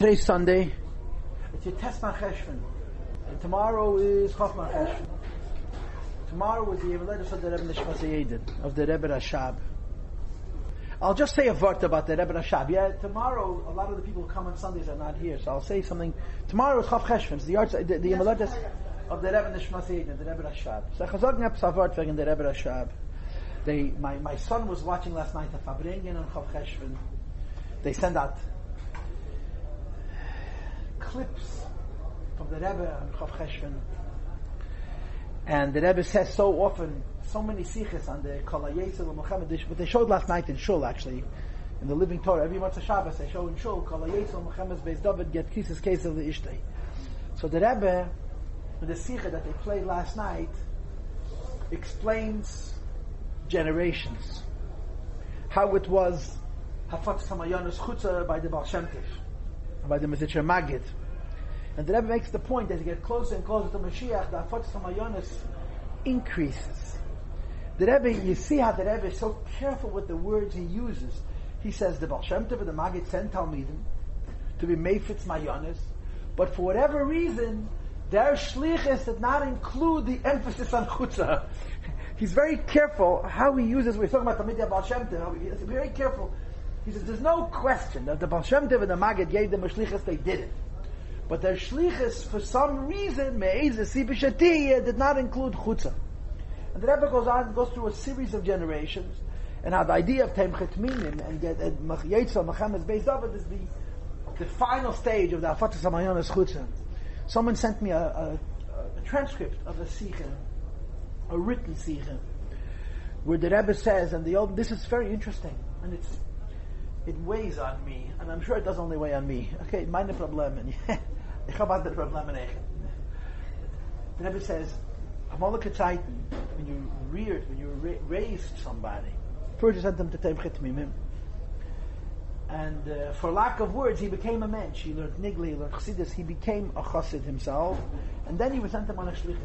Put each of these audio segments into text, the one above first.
Today's Sunday. It's your Tesman Cheshvan. And tomorrow is Chofman Cheshvan. Tomorrow is the Yeveletus of the Rebbe Nishmas Yedin, of the Rebbe Rashab. I'll just say a word about the Rebbe Rashab. Yeah, tomorrow, a lot of the people who come on Sundays are not here, so I'll say something. Tomorrow is Chof Cheshvan. It's the Yeveletus of the Rebbe Nishmas Yedin, the Rebbe Rashab. So I chazog nep savart wegen the Rebbe Rashab. My son was watching last night the Fabringen on Chof Cheshvan. They send out clips from the Rebbe on Chof Cheshvan, and the Rebbe says so often, so many sikhs on the Kol HaYetzel Muhammad, but they showed last night in Shul actually, in the Living Torah. Every once a Shabbos they show in Shul Kol HaYetzel Muhammad's Beis David get kisses case of the Ishtay. So the Rebbe, with the sikha that they played last night, explains generations, how it was Hafat Samayanus Chutza by the Baal Shem Tov, by the Mezritcher Magid. And the Rebbe makes the point, as you get closer and closer to Mashiach, the Hafat Samayanus increases. The Rebbe, you see how the Rebbe is so careful with the words he uses. He says the Baal Shem Tov and the Magid sent Talmidim to be Meifetz Mayanis, but for whatever reason, their shlichus did not include the emphasis on Chutza. He's very careful how he uses, we're talking about Talmidei Baal Shem Tov, he's very careful. He says, there's no question that the Baal Shem Tov and the Magid gave them a shlichus, they did it. But their shlichus, for some reason, did not include Chutza. And the Rebbe goes through a series of generations, and how the idea of Temchet Minim and Yetzel Muhammad's Beis David is the final stage of the Hafat Samayanus Chutza. Someone sent me a transcript of a sikha, a written sikha, where the Rebbe says, and this is very interesting, and it weighs on me, and I'm sure it doesn't only weigh on me. Okay, meine Problemen. Ich habe andere Probleme nicht. The Rebbe says, Amalek Zeiten, when you raised somebody, first you sent them to Temchet Mimim, and for lack of words, he became a mensch. He learned Nigli, he learned Chassidus, he became a Chassid himself, and then he was sent them on a Shlichus.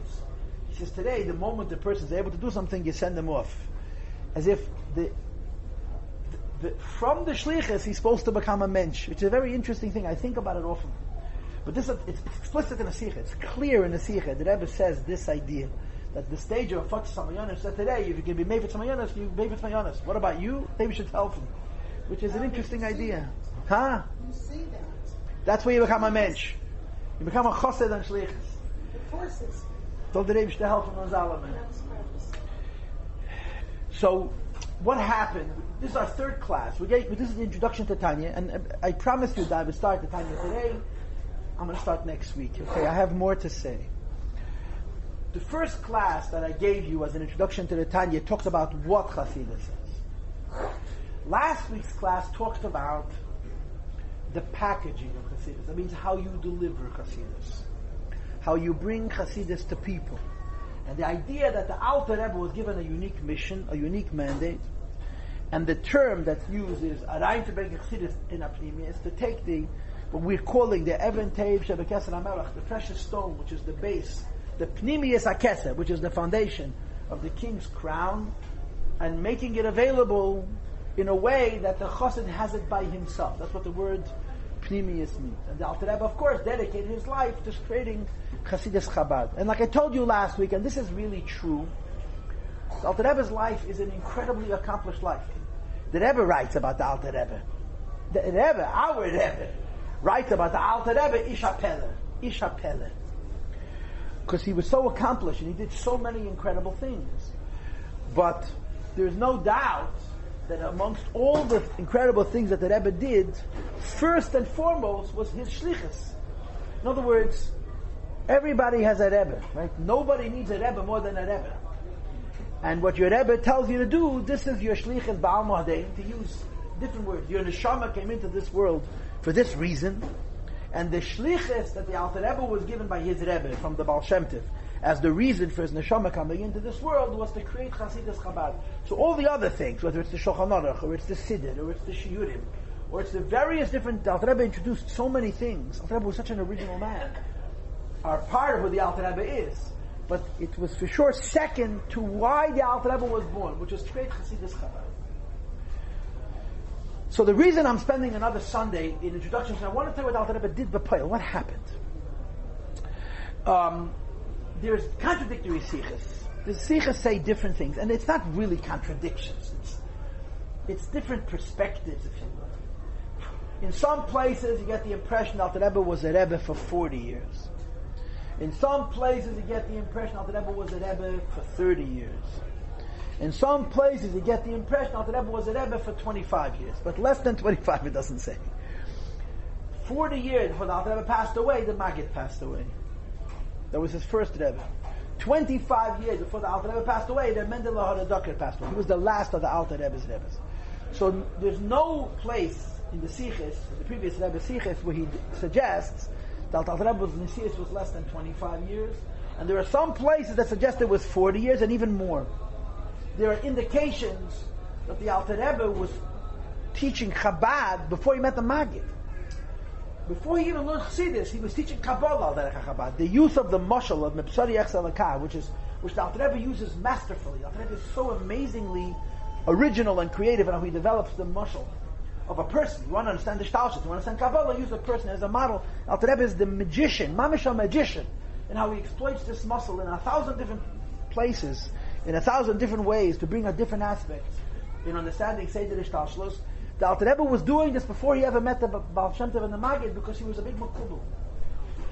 He says, today, the moment the person is able to do something, you send them off. As if from the shlichus, he's supposed to become a mensch, which is a very interesting thing. I think about it often. But it's explicit in the sikha. It's clear in the sikha. The Rebbe says this idea, that the stage of Hafat Samayanus, that today, if you can be Meifetz Samayanus, you Meifetz Samayanus. What about you? Maybe you should help him. Which is an interesting idea. Huh? You see that. That's where you become a mensch. You become a chassid and shlichus. The forces. Told the Rebbe to help him on Zalaman. So, what happened? This is our third class. This is the introduction to Tanya, and I promised you that I would start the Tanya today. I'm going to start next week. Okay, I have more to say. The first class that I gave you as an introduction to the Tanya talked about what Chassidus is. Last week's class talked about the packaging of Chassidus. That means how you deliver Chassidus, how you bring Chassidus to people. And the idea that the Alter Rebbe was given a unique mission, a unique mandate, and the term that's used is Arayin to bring Chassidus in Apnimi, is to take what we're calling the Even Teiv Shebekesed HaMelech, the precious stone, which is the base, the Pnimius HaKesed, which is the foundation of the king's crown, and making it available in a way that the Chassid has it by himself. That's what the word Pnimius means. And the Alter Rebbe, of course, dedicated his life to creating Chassidus Chabad. And like I told you last week, and this is really true, the Alter Rebbe's life is an incredibly accomplished life. The Rebbe writes about the Alter Rebbe. The Rebbe, our Rebbe, writes about the Alter Rebbe, Isha Pele. Because he was so accomplished and he did so many incredible things. But there's no doubt that amongst all the incredible things that the Rebbe did, first and foremost was his shlichus. In other words, everybody has a Rebbe, right? Nobody needs a Rebbe more than a Rebbe. And what your Rebbe tells you to do, this is your shlichus ba'al mo'adein, to use different words. Your neshama came into this world for this reason, and the shlichus that the Alter Rebbe was given by his Rebbe from the Baal Shem Tov as the reason for his neshama coming into this world was to create Chassidus Chabad. So all the other things, whether it's the Shulchan Aruch, or it's the Siddur, or it's the Shiurim, or it's the various different, the Alter Rebbe introduced so many things. Alter Rebbe was such an original man. Are part of who the Alter Rebbe is. But it was for sure second to why the Alter Rebbe was born, which was to create Chassidus Chabad. So the reason I'm spending another Sunday in introduction is I want to tell you what Alter Rebbe did b'Poel. What happened? There's contradictory sichos. The sichos say different things, and it's not really contradictions. It's different perspectives, if you will. In some places, you get the impression that Alter Rebbe was a Rebbe for 40 years. In some places, you get the impression Alter Rebbe was a Rebbe for 30 years. In some places, you get the impression Alter Rebbe was a Rebbe for 25 years. But less than 25, it doesn't say. 40 years before the Alter Rebbe passed away, the Maggid passed away. That was his first Rebbe. 25 years before the Alter Rebbe passed away, the Mendel HaDaker passed away. He was the last of the Alter Rebbe's Rebbes. So there's no place in the Sichos, the previous Rebbe Sichos, where he suggests that Alter Rebbe's Nesius was less than 25 years. And there are some places that suggest it was 40 years and even more. There are indications that the Alter Rebbe was teaching Chabad before he met the Maggid. Before he even learned Chassidus, he was teaching Kabbalah al derech Chabad. The use of the mashal of Mepsari Echselakah, which the Alter Rebbe uses masterfully. The Alter Rebbe is so amazingly original and creative in how he develops the mashal of a person. You want to understand the Shtalshus, you want to understand Kabbalah, use a person as a model. Alter Rebbe is the magician, mamish a magician, and how he exploits this muscle in 1,000 different places, in 1,000 different ways to bring a different aspect in understanding Seder Shtalshus. The Alter Rebbe was doing this before he ever met the Baal Shem Tov and the Maggid because he was a big makubal.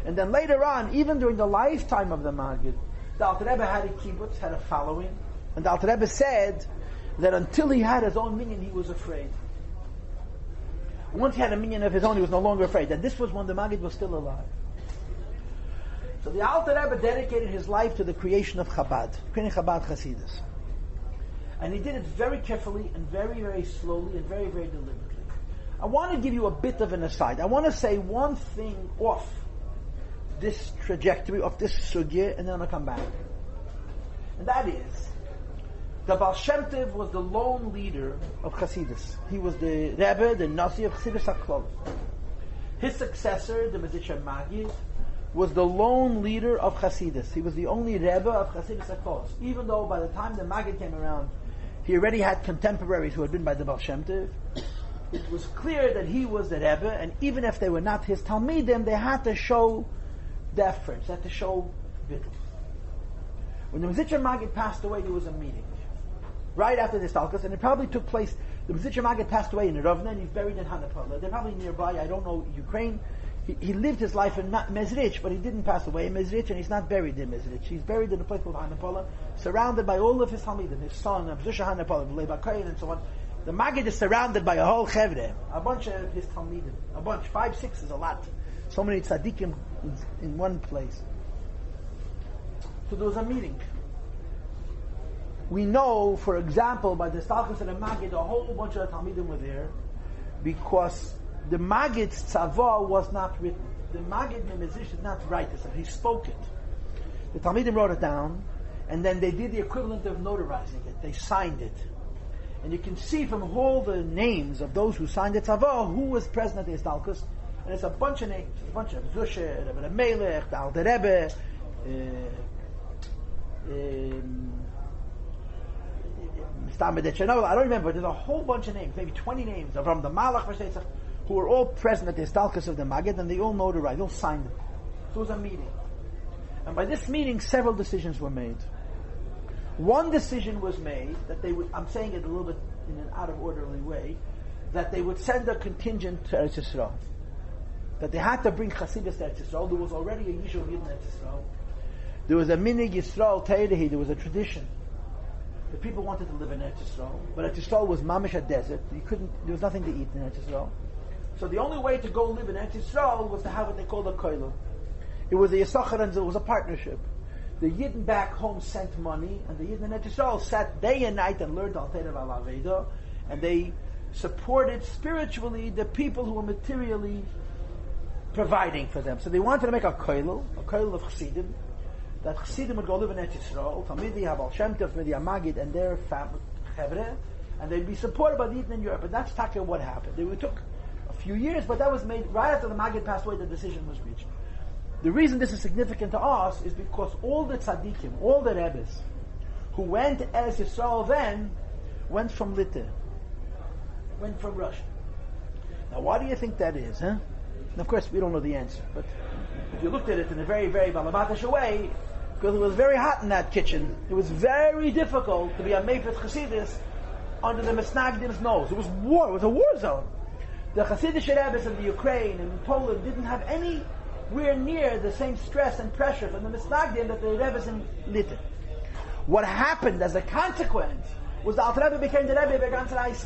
And then later on, even during the lifetime of the Maggid, the Alter Rebbe had a kibbutz, had a following, and the Alter Rebbe said that until he had his own minyan, he was afraid. Once he had a minyan of his own, he was no longer afraid. And this was when the Maggid was still alive. So the Alter Rebbe dedicated his life to the creation of Chabad, creating Chabad Hasidus. And he did it very carefully and very, very slowly and very, very deliberately. I want to give you a bit of an aside. I want to say one thing off this trajectory, of this sugya, and then I'm going to come back. And that is, the Baal Shem Tov was the lone leader of Chassidus. He was the Rebbe, the Nasi of Chassidus HaKlal. His successor, the Mezritcher Maggid, was the lone leader of Chassidus. He was the only Rebbe of Chassidus HaKlal. Even though by the time the Maggid came around, he already had contemporaries who had been by the Baal Shem Tov. It was clear that he was the Rebbe, and even if they were not his Talmidim, they had to show deference, they had to show bittul. When the Mezritcher Maggid passed away, there was a meeting. Right after the Stalkus, and it probably took place, the Mezritcher Maggid passed away in Ravna, and he's buried in Hanapala. They're probably nearby, I don't know, Ukraine. He lived his life in Mezrich, but he didn't pass away in Mezrich, and he's not buried in Mezrich. He's buried in a place called Hanapala, surrounded by all of his Talmidim, his son, Abzusha Hanapala, Leibakayin, and so on. The Maggid is surrounded by a whole chevre, a bunch of his Talmidim, a bunch, 5, 6 is a lot. So many tzaddikim in one place. So there was a meeting. We know, for example, by the Stalkus and the Maggid, a whole bunch of Talmidim were there, because the Maggid's tzavah was not written. The Maggid Mezrich did not write this, he spoke it. The Talmidim wrote it down, and then they did the equivalent of notarizing it. They signed it. And you can see from all the names of those who signed the tzavah who was present at the Stalkus, and it's a bunch of names. It's a bunch of Zusha, Rebbe Melech, the Alter Rebbe, I don't remember, there's a whole bunch of names, maybe 20 names, from the Malach, who were all present at the Stalkus of the Maggid, and they all notarized, they all signed it. So it was a meeting. And by this meeting, several decisions were made. One decision was made, that they would, I'm saying it a little bit in an out-of-orderly way, that they would send a contingent to Eretz Yisrael. That they had to bring Chassidus to Eretz Yisrael. There was already a Yishuv in Eretz Yisrael. There was a Minig Yisrael Teirehi, there was a tradition. The people wanted to live in Eretz Yisrael, but Eretz Yisrael was mamish a desert. There was nothing to eat in Eretz Yisrael. So the only way to go live in Eretz Yisrael was to have what they called a koilel. It was a Yisachar, and it was a partnership. The Yidden back home sent money, and the Yidden in Eretz Yisrael sat day and night and learned Al Teirav Al Aveda, and they supported spiritually the people who were materially providing for them. So they wanted to make a koilel of Chassidim, that Chassidim would go live in Eretz Yisrael, Talmidei Baal Shem Tov, Talmidei Maggid, and their family, Chevre, and they'd be supported by the Yidden in Europe. And that's taka what happened. It took a few years, but that was made right after the Maggid passed away. The decision was reached. The reason this is significant to us is because all the tzaddikim, all the Rebbes, who went to Eretz Yisrael then, went from Lita, went from Russia. Now, why do you think that is, huh? And of course, we don't know the answer, but if you looked at it in a very, very balabatish way, because it was very hot in that kitchen, it was very difficult to be a Meifet Chasidus under the Misnagdim's nose. It was war. It was a war zone. The Hasidic Rebbes in the Ukraine and in Poland didn't have anywhere near the same stress and pressure from the Misnagdim that the Rebbes in Litten. What happened as a consequence was the Alter Rebbe became the Rebbe of ganze Reis.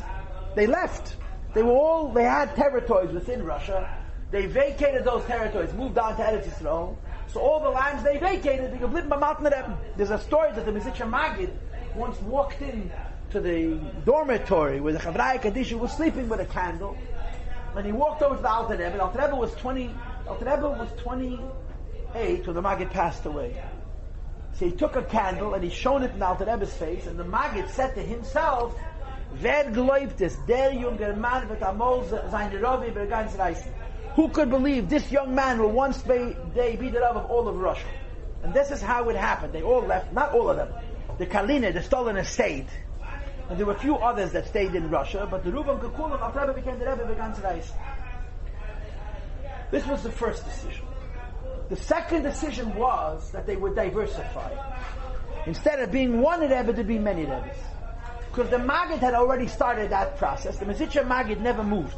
They left. They had territories within Russia. They vacated those territories, moved on to Eretz Yisrael. So all the lands they vacated, they geblieben beim Alten Rebbe. There's a story that the Mizitcher Magid once walked in to the dormitory where the Chavraya Kadisha was sleeping with a candle. And he walked over to the Alter Rebbe. The Alter Rebbe was 28 when the Magid passed away. So he took a candle and he shone it in the Alter Rebbe's face, and the Magid said to himself, Wer glaubt es, der junger Mann wird amol seine Rovi über ganz Reisen. Who could believe this young man will one day be the Rav of all of Russia? And this is how it happened. They all left, not all of them. The Kalina, the Stoliner stayed. And there were a few others that stayed in Russia, but the Reuben Kekulim, Alter Rebbe became the Rebbe of ganz Reisen. This was the first decision. The second decision was that they would diversify. Instead of being one Rebbe, there'd be many Rebbes. Because the Maggid had already started that process. The Mezitcher Maggid never moved.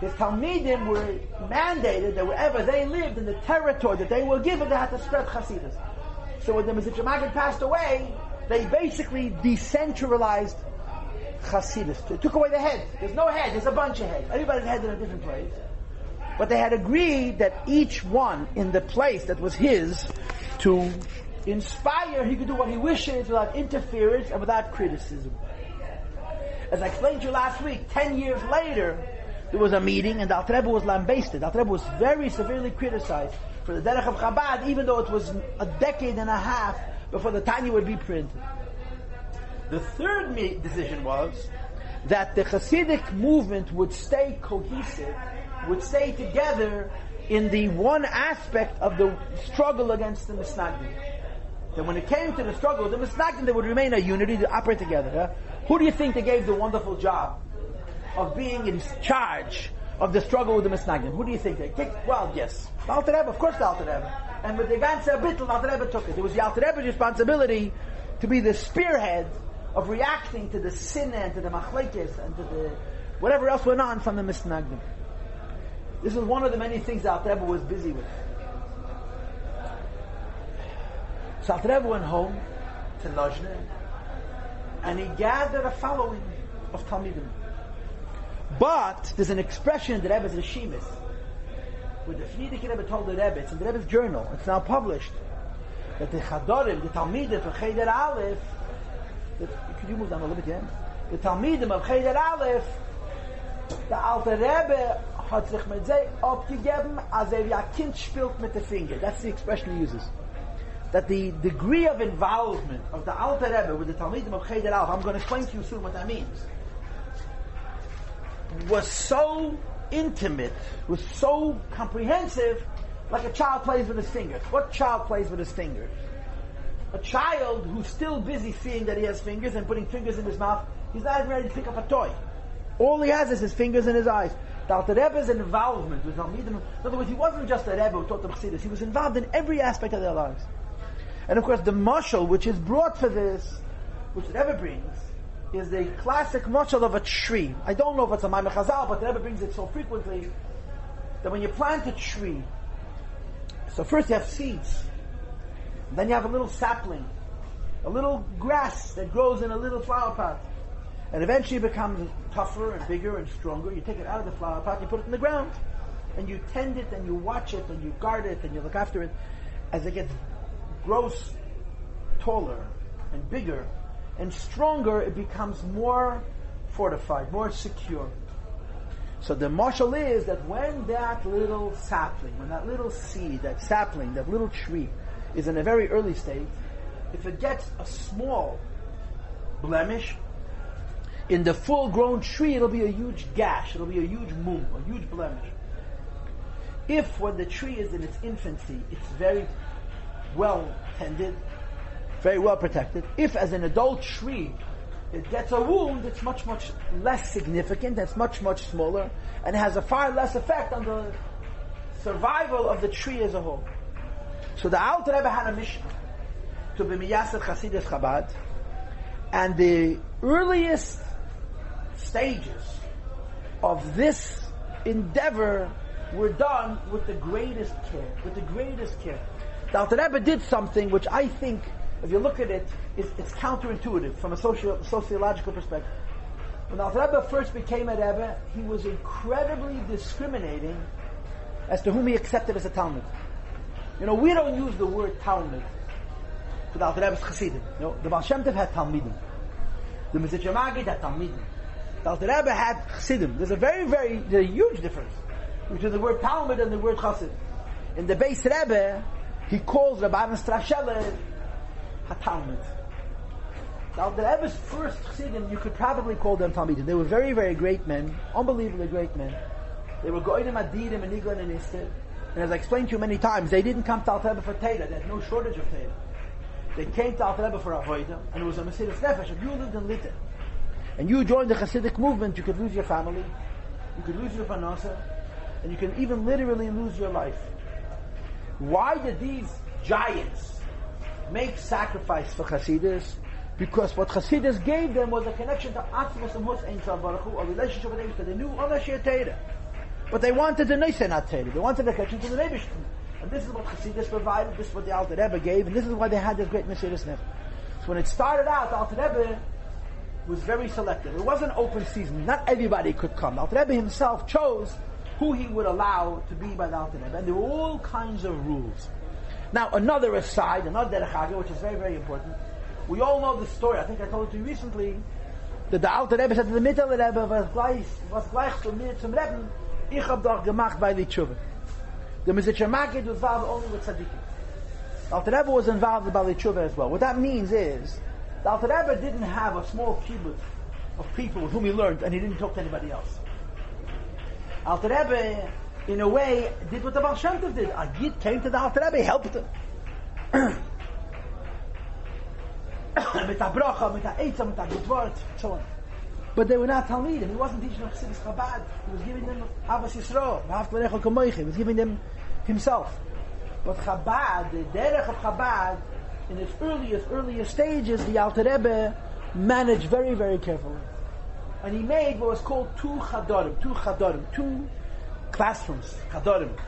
His Talmidim were mandated that wherever they lived in the territory that they were given, they had to spread Chasidus. So when the Mezitcher Maggid passed away, they basically decentralized Chasidus. They took away the head. There's no head, there's a bunch of heads. Everybody's head in a different place. But they had agreed that each one in the place that was his to inspire, he could do what he wishes without interference and without criticism. As I explained to you last week, 10 years later, there was a meeting and the Alter Rebbe was lambasted. The Alter Rebbe was very severely criticized for the Derech of Chabad, even though it was a decade and a half before the Tanya would be printed. The third decision was that the Hasidic movement would stay cohesive, would stay together in the one aspect of the struggle against the Misnagdim. That when it came to the struggle, the Misnagdim, they would remain a unity, to operate together. Who do you think they gave the wonderful job of being in charge of the struggle with the Misnagdim? Who do you think they kicked? Well, yes. The Alter Rebbe, of course the Alter Rebbe. And with the ganze Bittel, the Alter Rebbe took it. It was the Alter Rebbe's responsibility to be the spearhead of reacting to the sin and to the machlekes and to the whatever else went on from the Misnagdim. This is one of the many things the Alter Rebbe was busy with. So Alter Rebbe went home to Lozhne and he gathered a following of Talmidim. But there's an expression in the Rebbe's Rishimis where the Frierdiker Rebbe told the Rebbe, it's in the Rebbe's journal, it's now published, that the Chadorim, the Talmidim of Cheder Aleph, could you move down a little bit, yeah? The Talmidim of Cheder Aleph, the Alter Rebbe hat sich mit sie abgegeben, als wie ein Kind spielt mit den Fingern. That's the expression he uses. That the degree of involvement of the Alter Rebbe with the Talmidim of Cheder Aleph, I'm going to explain to you soon what that means, was so intimate, was so comprehensive, like a child plays with his fingers. What child plays with his fingers? A child who's still busy seeing that he has fingers and putting fingers in his mouth, he's not even ready to pick up a toy. All he has is his fingers and his eyes. The Alter Rebbe's involvement with Talmidim, in other words, he wasn't just a Rebbe who taught them Chassidus, he was involved in every aspect of their lives. And of course, the mashal which is brought for this, which the Rebbe brings, is the classic mashal of a tree. I don't know if it's a Maimon Chazal, but the Rebbe brings it so frequently that when you plant a tree, so first you have seeds, then you have a little sapling, a little grass that grows in a little flower pot, and eventually it becomes tougher and bigger and stronger. You take it out of the flower pot, you put it in the ground, and you tend it, and you watch it, and you guard it, and you look after it. As it grows taller and bigger and stronger, it becomes more fortified, more secure. So the mashal is that when that little sapling, when that little seed, that sapling, that little tree is in a very early state, if it gets a small blemish, in the full-grown tree it'll be a huge gash, it'll be a huge mum, a huge blemish. If when the tree is in its infancy, it's very well tended, very well protected, if as an adult tree it gets a wound, it's much, much less significant, it's much, much smaller, and it has a far less effect on the survival of the tree as a whole. So the Alter Rebbe had a mission to be Miyaseh Chasidus Chabad, and the earliest stages of this endeavor were done with the greatest care. The Alter Rebbe did something which I think, if you look at it, it's counterintuitive from a sociological perspective. When the Alter Rebbe first became a Rebbe, he was incredibly discriminating as to whom he accepted as a Talmud. We don't use the word Talmud for the Alter Rebbe's Chassidim. The Baal Shem Tov had Talmidim. The Mesitzah Magid had Talmidim. The Alter Rebbe had Chassidim. There's a huge difference between the word Talmud and the word Chassid. In the Beis Rebbe, he calls Rabbi Strashele HaTalmud. The Alter Rebbe's first Chassidim, you could probably call them Talmidim. They were very, very great men, unbelievably great men. They were Goyim Adirim and Niglan and Isted. And as I explained to you many times, they didn't come to Alter Rebbe for Teda. They had no shortage of Teda. They came to Alter Rebbe for Avodah, and it was a Mesiras Nefesh. If you lived in Litte, and you joined the Hasidic movement, you could lose your family, you could lose your Panasa, and you can even literally lose your life. Why did these giants make sacrifice for Hasidus? Because what Hasidus gave them was a connection to Atzmos and Hus Ein Tzav Baruch Hu, a relationship with Eibishter. They knew Ona Shir Teda. But they wanted the Neisen Teda. They wanted a connection to the Eibishter. And this is what Hasidus provided, this is what the Alter Rebbe gave, and this is why they had this great Mesiras Nefesh. So when it started out, the Alter Rebbe was very selective. It wasn't open season. Not everybody could come. The Alter Rebbe himself chose who he would allow to be by the Alter Rebbe. And there were all kinds of rules. Now, another aside, another derech hagah, which is very, very important. We all know the story. I think I told it to you recently, that the Alter Rebbe said to the Mittel Rebbe, was gleich zu mir zum Rebbe, ich hab doch gemacht bei die Tshuva. The Mesitzah Magid was involved only with tzaddikim. The Alter Rebbe was involved with Bali Tshuva as well. What that means is, the Alter Rebbe didn't have a small kibbutz of people with whom he learned, and he didn't talk to anybody else. Alter Rebbe, in a way, did what the Baal Shem Tov did. A Yid came to the Alter Rebbe, helped him. Mit a bracha, mit a eitzah, mit a good word, so on. But they were not Talmidim. He wasn't teaching them Chassidus Chabad. He was giving them Avos Yisro, V'ahavta l'recha kamoicha. He was giving them himself. But Chabad, the derech of Chabad, in its earliest stages, the Alter Rebbe managed very, very carefully. And he made what was called two classrooms, chadorim.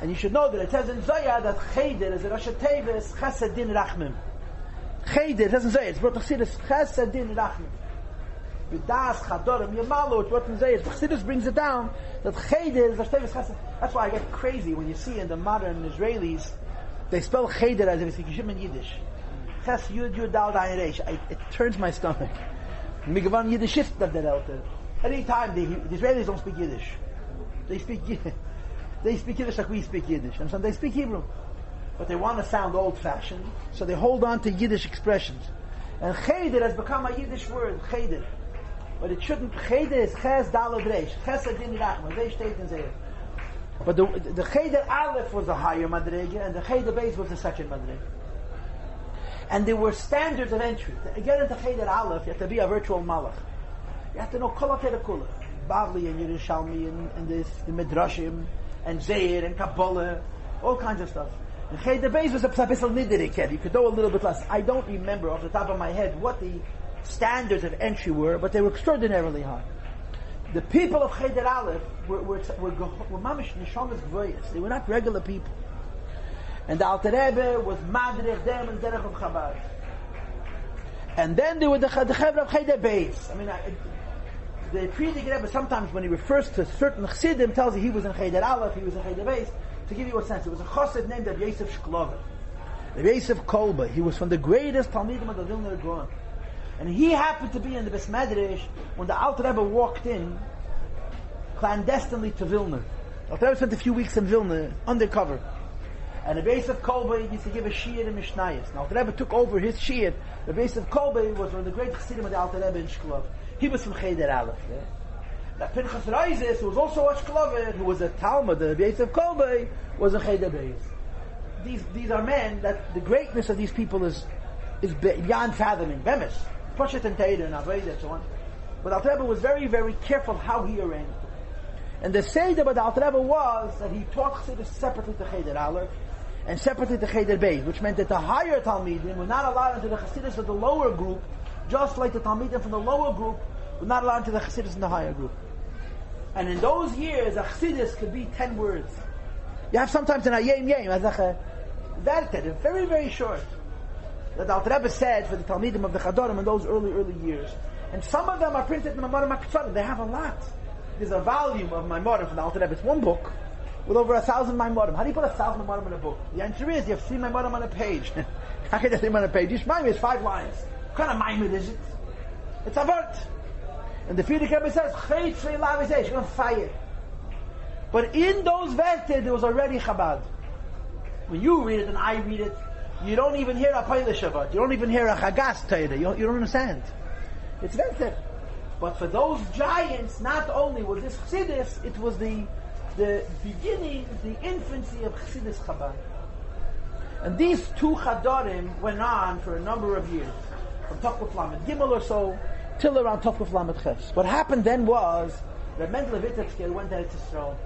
And you should know that it says in Zohar that Cheder is a Rosh Tevis Chesed Din Rachmim. Cheder, it says in Zohar, it's brought to Chassidus Chesed Din Rachmim. Vidas Chadorim Yamalu, it's brought in Zohar. Chassidus brings it down that Cheder is Rosh Tevis Chesed. That's why I get crazy when you see in the modern Israelis, they spell Cheder as if it's Yishim in Yiddish. Ches Yud Yud Dal Dayin Reish. It turns my stomach. Migavan Yiddish shift that they're out there. Anytime the Israelis don't speak Yiddish. They speak Yiddish like we speak Yiddish. And so they speak Hebrew. But they want to sound old-fashioned, so they hold on to Yiddish expressions. And Cheder has become a Yiddish word, Cheder. But it shouldn't. Cheder is Ches Dalad Reish. Chesed Din Rachman. They state in there. But the Cheder Aleph was the higher Madrege, and the Cheder Beis was the second Madrege. And there were standards of entry. To get into Cheder Aleph, you have to be a virtual Malach. You have to know Kol HaKedah Bavli and Yerushalmi and the Midrashim and Zeir and Kabbalah, all kinds of stuff. And Cheder Beis was a Psabisal Nidirik. You could know a little bit less. I don't remember off the top of my head what the standards of entry were, but they were extraordinarily high. The people of Cheder Aleph were mamish neshamas gvoyas. They were not regular people. And the Alter Rebbe was madrich them and derech of Chabad. And then there were the Chevra of Cheder Beis. I mean, the Frierdiker Rebbe sometimes when he refers to certain Chassidim tells you he was in Cheder Aleph, he was in Cheder Beis. To give you a sense, there was a Chassid named Rabbi Yosef Shklover. Rabbi Yosef Kolbe. He was from the greatest Talmidim of the Vilna Gaon. And he happened to be in the Beis Medrash when the Alter Rebbe walked in clandestinely to Vilna. The Alter Rebbe spent a few weeks in Vilna, undercover. And Rabbi Yosef Kolbe used to give a shiur in Mishnayos. And Alter Rebbe took over his shiur. Rabbi Yosef Kolbe was one of the great Chassidim of the Alter Rebbe in Shklov. He was from Cheder Aleph. Yeah? Now Pinchas Reizes, who was also a Shklover, who was a Talmud, the Rabbi Yosef Kolbe, was a Cheder Beis. These are men that the greatness of these people is beyond fathoming. Bemis. Poshet and Teira and Avodah and so on. But Alter Rebbe was very, very careful how he arranged it. And the Seder by the Alter Rebbe was that he taught Chassidus separately to Cheder Aleph and separately to Cheder Beis, which meant that the higher Talmidim were not allowed into the Chassidus of the lower group, just like the Talmidim from the lower group were not allowed into the Chassidus in the higher group. And in those years, a Chassidus could be 10 words. You have sometimes an Ayem Yem, that very, very short. That the Alter Rebbe said for the Talmidim of the Chadorim in those early years. And some of them are printed in the Maimorim HaKetzanim. They have a lot. There's a volume of Maimorim from the Alter Rebbe. It's one book with over 1,000 Maimorim. How do you put 1,000 Maimorim in a book? The answer is you have 3 Maimorim on a page. How can you have 3 on a page? Each Maimon is 5 lines. What kind of Maimon is it? It's a word. And the Frierdiker Rebbe says, Chet Shrei Lav Yizeh, you're on fire. But in those verses, there was already Chabad. When you read it and I read it, you don't even hear a Peilah Shabbat. You don't even hear a Chagas Torah. You don't understand. It's verses. But for those giants, not only was this Chassidus, it was the beginning, the infancy of Chassidus Chabad. And these 2 Chadorim went on for a number of years, from Tokuf Lamed Gimel or so, till around Tokuf Lamed Ches. What happened then was that Mendel Vitebsker went to Eretz Yisrael.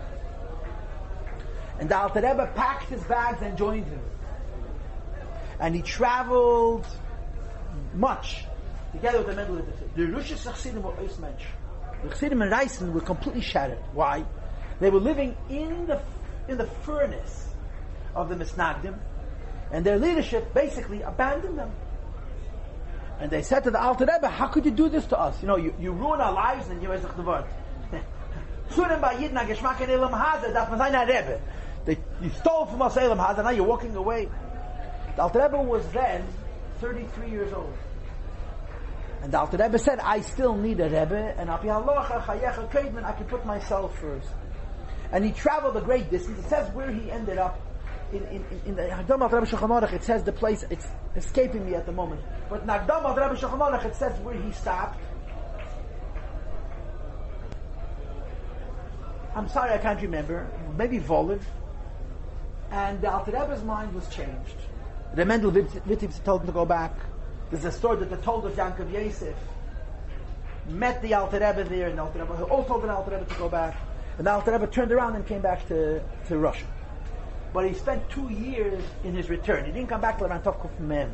And the Alter Rebbe packed his bags and joined him. And he traveled much together with the Mendel Vitebsker. The Rushis Chassidim were Ois Mensch. The Chassidim and Reisen were completely shattered. Why? They were living in the furnace of the Misnagdim, and their leadership basically abandoned them. And they said to the Alter Rebbe, how could you do this to us? You ruin our lives and you are the word. You stole from us Elam Hazah, now you're walking away. The Alter Rebbe was then 33 years old. And the Alter Rebbe said, I still need a Rebbe, and I can put myself first. And he traveled a great distance. It says where he ended up. In the Hagdam of Rabbi Shulchan Aruch, it says the place, it's escaping me at the moment. But in the Hagdam of Rabbi Shulchan Aruch, it says where he stopped. I'm sorry, I can't remember. Maybe Voliv. And the Alter Rebbe's mind was changed. The Mendel Vitebsk told him to go back. There's a story that the Told of Yankov Yosef met the Alter Rebbe there, and the Alter Rebbe all told the Alter Rebbe to go back. And the Alter Rebbe turned around and came back to Russia. But he spent 2 years in his return. He didn't come back till around Tovkuf Mem.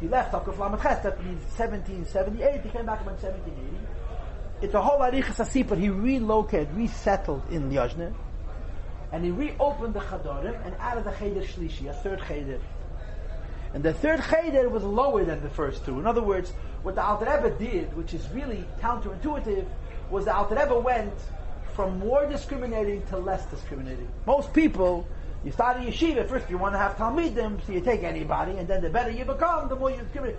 He left Tovkuf Lamed Ches, that means 1778. He came back around 1780. It's a whole Arichas Asip, but he resettled in Yozne. And he reopened the Chadorim and added the Cheder Shlishi, a 3rd Cheder. And the 3rd Cheder was lower than the first 2. In other words, what the Alter Rebbe did, which is really counterintuitive, was the Alter Rebbe went from more discriminating to less discriminating. Most people, you start a yeshiva, first you want to have Talmidim, so you take anybody, and then the better you become, the more you discriminate.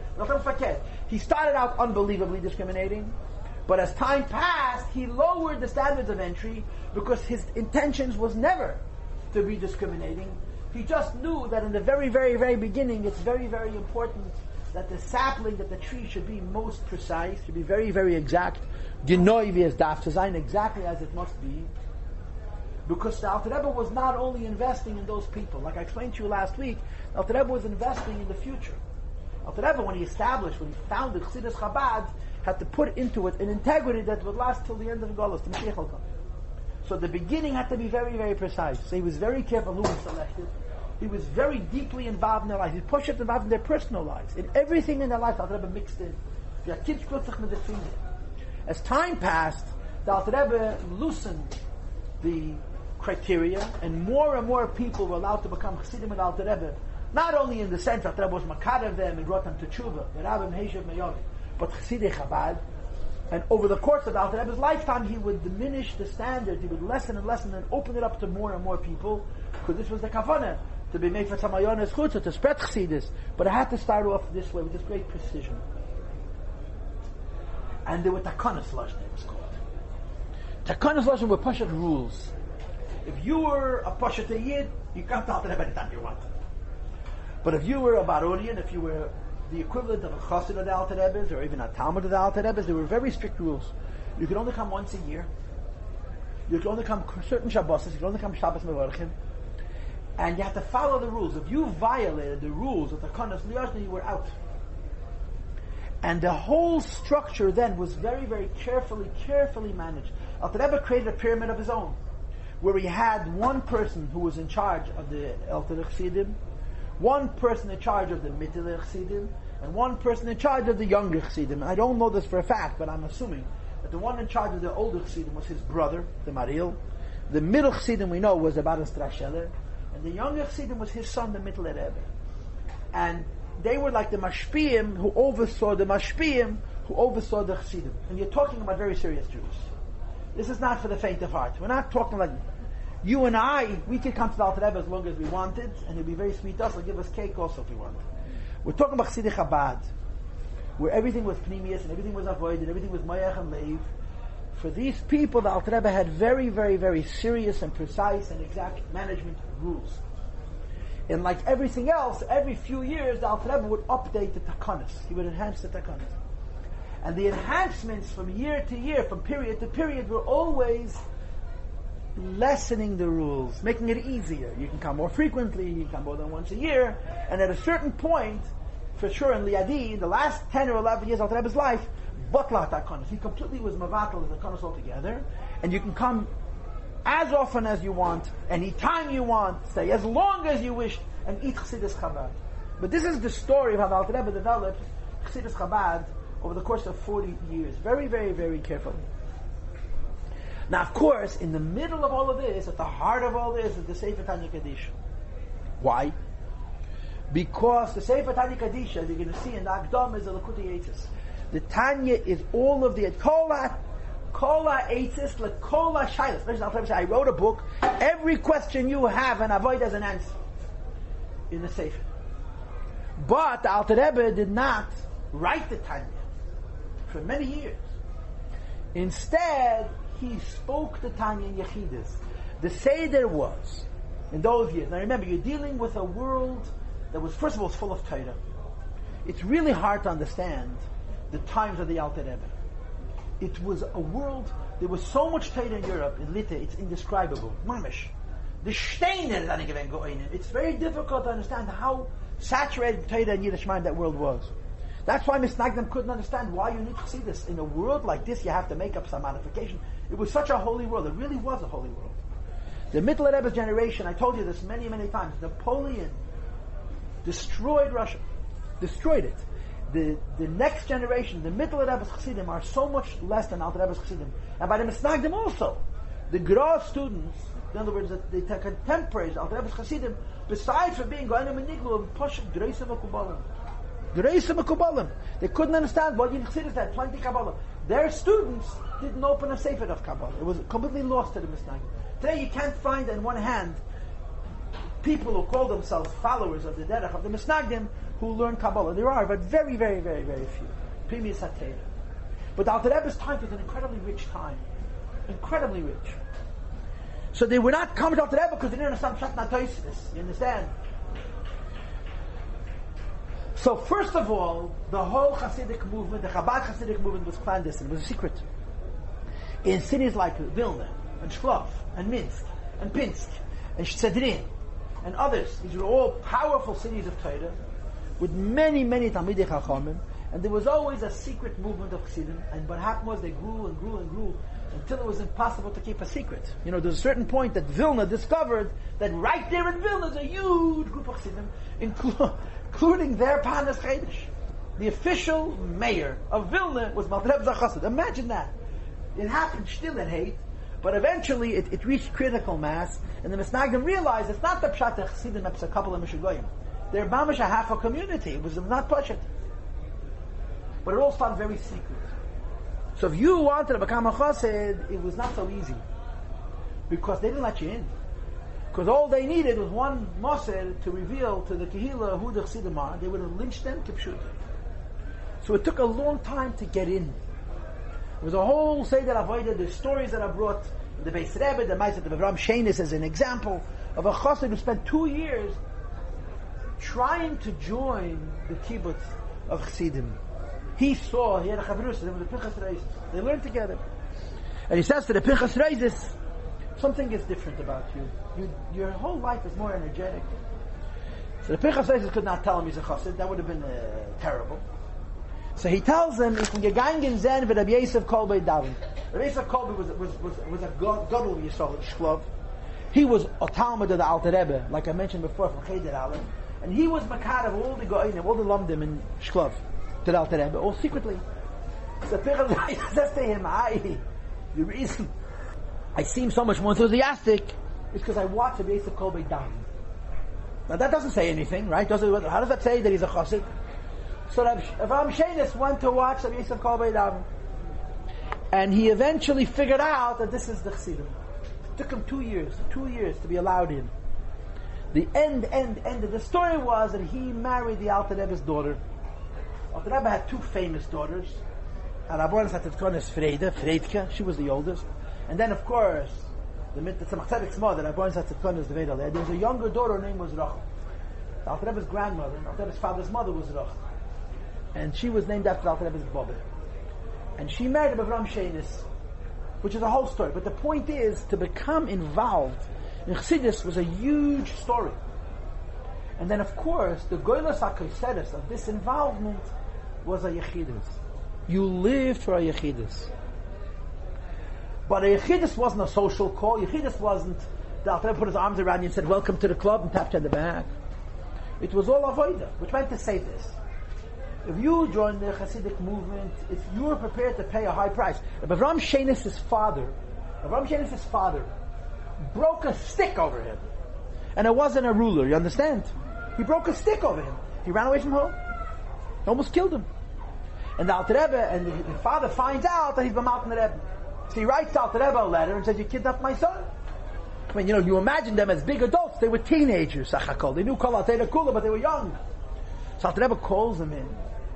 He started out unbelievably discriminating, but as time passed, he lowered the standards of entry because his intentions was never to be discriminating. He just knew that in the very, very, very beginning, it's very, very important that the sapling, that the tree should be most precise, should be very, very exact. Genoi wie es darf zu sein, exactly as it must be. Because the Alter Rebbe was not only investing in those people, like I explained to you last week, the Alter Rebbe was investing in the future. Alter Rebbe, when he founded Chassidus Chabad, had to put into it an integrity that would last till the end of Golus, the Mashiach will come. So the beginning had to be very, very precise. So he was very careful who he selected. He was very deeply involved in their lives. He pushed it involved in their personal lives. In everything in their life, the Alter Rebbe mixed in. As time passed, the Alter Rebbe loosened the criteria, and more people were allowed to become Chassidim with Alter Rebbe. Not only in the sense that Rebbe was makar of them and brought them to tshuva, but Chassidei Chabad. And over the course of Alter Rebbe's lifetime, he would diminish the standards. He would lessen and lessen and open it up to more and more people, because this was the kavanah, to be made for Samayonas Chutzah, to spread Chassidus. But I had to start off this way, with this great precision. And there were Takanas Lashon, it was called. Takanas Lashon were Pashat rules. If you were a Pashat Yid, you come to Alter Rebbe anytime you want. But if you were a Baronian, if you were the equivalent of a Chassid of the Alter Rebbe's, or even a Talmud of the Alter Rebbe's, there were very strict rules. You could only come once a year. You could only come certain Shabbos. You could only come Shabbos Mevorachim. And you had to follow the rules. If you violated the rules of the Takanas Liyashna, you were out. And the whole structure then was very, very carefully managed. Alter Rebbe created a pyramid of his own, where he had one person who was in charge of the Elter Chassidim, one person in charge of the Mittel Chassidim, and one person in charge of the younger Chassidim. I don't know this for a fact, but I'm assuming that the one in charge of the older Chassidim was his brother, the Maril. The middle Chassidim we know was the Baron Strasheller, and the younger Chassidim was his son, the Mittel Rebbe. And they were like the Mashpiyim who oversaw the Mashpiyim who oversaw the Chassidim. And you're talking about very serious Jews. This is not for the faint of heart. We're not talking like you and I. We could come to the Alter Rebbe as long as we wanted, and he'll be very sweet to us. He'll give us cake also if we want. We're talking about Chassidic Chabad, where everything was Pnimius and everything was avoided, and everything was Mayach and Leiv. For these people, the Alter Rebbe had very, very, very serious and precise and exact management rules. And like everything else, every few years, the Alter Rebbe would update the Takanas. He would enhance the Takanas. And the enhancements from year to year, from period to period, were always lessening the rules, making it easier. You can come more frequently, you can come more than once a year, and at a certain point, for sure in Liadi, in the last 10 or 11 years of Alter Rebbe's life, Butlat Takanas. He completely was Mavatal the Takanas altogether, and you can come as often as you want, any time you want, stay as long as you wish, and eat Chassidus Chabad. But this is the story of how the Alter Rebbe developed Chassidus Chabad over the course of 40 years. Very, very, very carefully. Now, of course, in the middle of all of this, at the heart of all this, is the Sefer Tanya Kaddish. Why? Because the Sefer Tanya Kaddish, as you're going to see in the Akdam, is the Lakutei Eitzos. The Tanya is all of the Kola Eitzos, Kola Shailas. I wrote a book. Every question you have, and avoid as an answer in the Sefer. But the Alter Rebbe did not write the Tanya for many years. Instead, he spoke the Tanya in Yechidus. The Seder was, in those years, now remember, you're dealing with a world that was, first of all, full of Torah. It's really hard to understand the times of the Alter Rebbe. It was a world, there was so much Torah in Europe, in Lita, it's indescribable. Mamish. The Steiner that it's very difficult to understand how saturated Torah and Yiddishkeit that world was. That's why Misnagdim couldn't understand why you need to see this. In a world like this, you have to make up some modification. It was such a holy world. It really was a holy world. The Mittel Rebbe's generation, I told you this many, many times, Napoleon destroyed Russia. Destroyed it. The next generation, the Mittel Rebbe's Chassidim, are so much less than Alter Rebbe's Chassidim. And by the Misnagdim also. The Gra students, in other words, the contemporaries, Alter Rebbe's Chassidim, besides for being Goanim and Niglu, Poshik, Dreisa Mekubalim. Dreisa Mekubalim. They couldn't understand what you Chassidus had, plenty Kabbalah. Their students didn't open a Sefer of Kabbalah. It was completely lost to the Misnagdim. Today you can't find in one hand people who call themselves followers of the Derech of the Misnagdim who learn Kabbalah. There are, but very, very, very, very few. Primius Hatera. But the Alter Rebbe's time was an incredibly rich time. Incredibly rich. So they were not coming to Alter Rebbe because they didn't understand Pshat Natoisis. You understand? So first of all, the whole Hasidic movement, the Chabad Hasidic movement was clandestine. It was a secret. In cities like Vilna, and Shklov, and Minsk, and Pinsk, and Shchedrin, and others. These were all powerful cities of Torah, with many, many Talmidei Chachamim, and there was always a secret movement of Chassidim, and what happened was they grew and grew and grew, until it was impossible to keep a secret. You know, there's a certain point that Vilna discovered that right there in Vilna is a huge group of Chassidim, including their Panas Chedesh. The official mayor of Vilna was Maltreb Zachassid. Imagine that. It happened still in hate, but eventually it reached critical mass, and the Misnagdim realized it's not the Pshat Chassidim, it's a couple of Mishagoyim. They're mamish a half a community. It was not Pshat. But it all started very secret. So if you wanted to become a chassid, it was not so easy. Because they didn't let you in. Because all they needed was one moser to reveal to the Kehillah who the chassidim are. They would have lynched them to pshuta. So it took a long time to get in. There was a whole Seder Avodah, the stories that are brought in the Beis Rebbe, the Ma'aser of Avram Shenis as an example of a chassid who spent 2 years trying to join the kibbutz of chassidim. He had a chavrus, the Pinchas Reis. They learned together. And he says to the Pinchas Reis, something is different about you. Your whole life is more energetic. So the Pinchas Reis could not tell him he's a chassid. That would have been terrible. So he tells him, if we gegangen in Zen with Rabbi Yosef Kolbe Davin. Rabbi Yosef Kolbe was a Gadol Yisrael Shklov. He was a Talmud of the Alter Rebbe, like I mentioned before, from Cheder Aleph. And he was Makar of all the Goyim, all the Lomdim in Shklov, to the Alter Rebbe, all secretly. So Pichel says to him, the reason I seem so much more enthusiastic is because I watch Rabbi Yosef Kolbe Davin. Now that doesn't say anything, right? How does that say that he's a chassid? So Avraham Shenis went to watch Rabbi Yosef Kolbe Davin. And he eventually figured out that this is the chassidim. It took him 2 years to be allowed in. The end of the story was that he married the Alter Rebbe's daughter. Alter Rebbe had 2 famous daughters. Rabbonis had Freidke, she was the oldest. And then of course, the Tzemach Tzedek's mother, Rabbonis had the Vedal. There was a younger daughter, her name was Rachel. The Alter Rebbe's grandmother, Alter Rebbe's father's mother was Rachel. And she was named after Alter Rebbe's Baba. And she married Avraham Shenis, which is a whole story. But the point is, to become involved in Chassidus was a huge story. And then of course, the Goylos HaKoseres of this involvement was a Yechidus. You lived for a Yechidus. But a Yechidus wasn't a social call. Yechidus wasn't, the Alter Rebbe put his arms around you and said, welcome to the club, and tapped you on the back. It was all avodah, which meant to say this. If you join the Hasidic movement, if you are prepared to pay a high price. If Avraham Shenis' father broke a stick over him, and it wasn't a ruler, you understand? He broke a stick over him. He ran away from home. He almost killed him. And the Alter Rebbe, and the father finds out that he's b'malkin Rebbe. So he writes to Alter Rebbe a letter and says, you kidnapped my son. I mean, you imagine them as big adults. They were teenagers, Sachakol. They knew Kol HaTeira Kula, but they were young. So Alter Rebbe calls him in.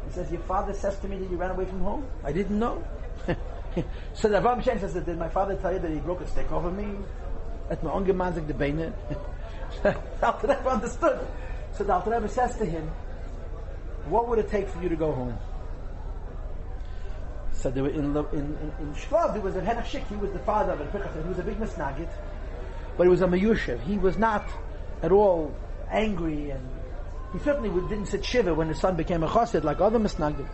He says, your father says to me that you ran away from home? I didn't know. So the Avraham Shem says, did my father tell you that he broke a stick over me? At my own gemanzik the Beine? Alter Rebbe understood. So the Alter Rebbe says to him, what would it take for you to go home? So they were in Shklov, there was a Henach, he was the father of a Pichach, he was a big Misnagit, but he was a Meyushev. He was not at all angry, and he certainly didn't sit shiva when his son became a chassid like other Misnagit.